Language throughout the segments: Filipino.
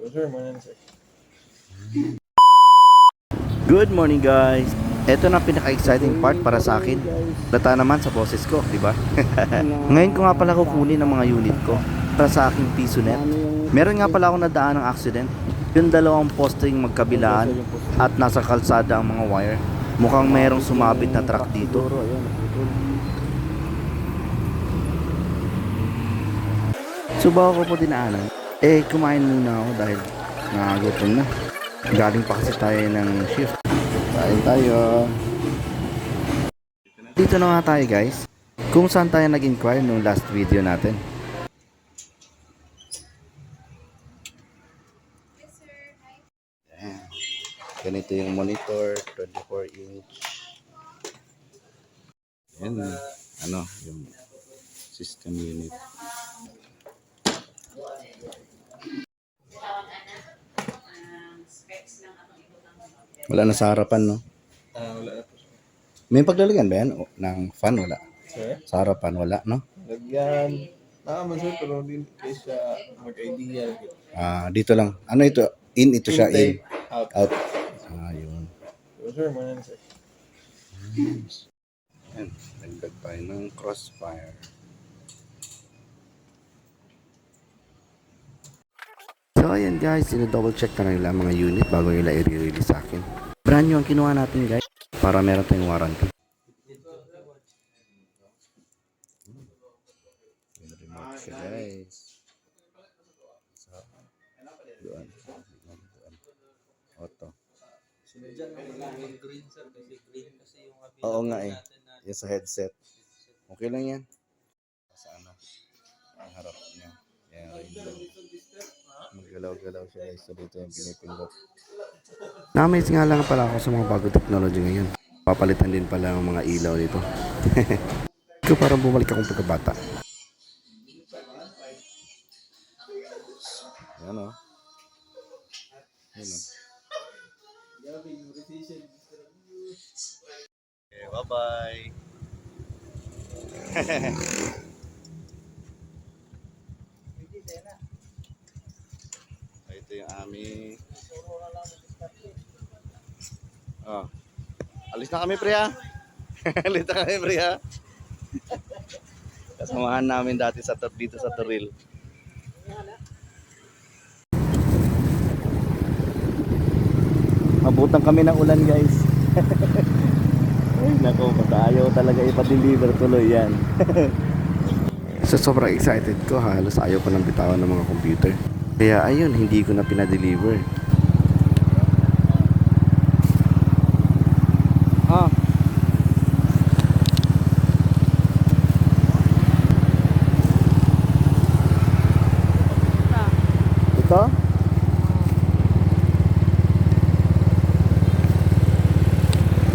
Sure, man, sir. Good morning guys! Ito na pinaka-exciting part para sa akin. Lata naman sa boses ko, di ba? Ngayon ko nga pala kukunin ang mga unit ko para sa aking piso net. Meron nga pala akong nadaan ng accident. Yung dalawang posting magkabilaan at nasa kalsada ang mga wire. Mukhang mayroong sumabit na truck dito. So bago ko po dinaanan, kumain muna ako dahil nagutom na. Galing pa kasi tayo ng shift. Kain tayo. Dito na nga tayo guys. Kung saan tayo nag-inquire nung last video natin. Ayan. Ganito yung monitor, 24 inch. Ayan, yung system unit. Wala na sa harapan, no? Wala na po. May paglalagyan ba yan? Ng fan, wala. Sir? Sa harapan, wala, no? Lagyan. Nakaman, sir, pero hindi kayo siya mag-idea. Dito lang. Ano ito? In ito siya, in. Intake, out. Out. Yun. Sure, man, sir. Ayan. Nagdag tayo ng crossfire. So ayan guys, double check na nila mga unit bago nila i-release sa akin. Brand new ang kinuha natin guys para meron tayong warranty. Remote siya guys. So, doon. Auto. Oo nga eh. Yung sa headset. Okay lang yan. Sa ang harap niya. Yan, rainbow. Maggalaw-galaw siya guys. So dito yung pinipindot. Na-amaze nga lang pala ako sa mga bago technology ngayon. Papalitan din pala ang mga ilaw dito. Ikaw parang bumalik akong pagkabata. Yan o. Yan o. Okay, bye-bye. Ito yung aming alis na kami pre ha. Alis na kami pre ha. Kasamahan namin dati dito sa Toril. Abutan kami ng ulan guys. Ay nako, ayaw talaga ipa-deliver tuloy yan. So sobrang excited ko, halos ayaw pa ng bitawan ng mga computer. Kaya ayun, hindi ko na pinadeliver. Ito?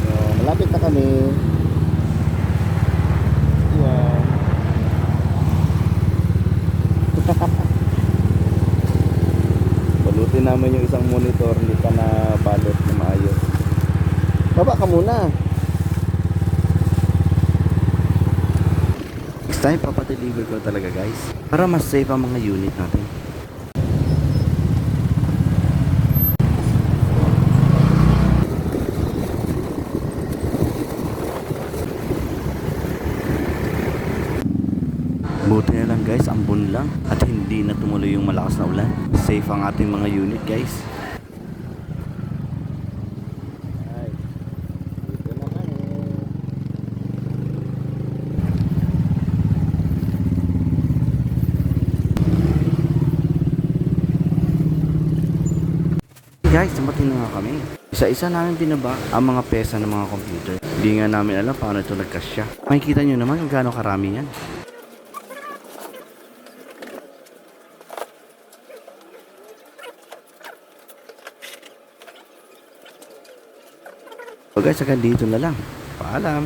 So, malapit na kami. Yan. Balutin namin yung isang monitor, hindi pa na balot na maayos. Baba ka muna. Next time papadeliver ko talaga guys, para mas safe ang mga unit natin. Buti na lang guys, ambon lang at hindi na tumuloy yung malakas na ulan. Safe ang ating mga unit guys. Ay, dito na kami. Guys, dumating na nga kami. Isa-isa namin binaba ang mga pesa ng mga computer. Hindi nga namin alam paano ito nagkasya. Makikita nyo naman kung gaano karami yan. So guys, hanggang dito na lang. Paalam.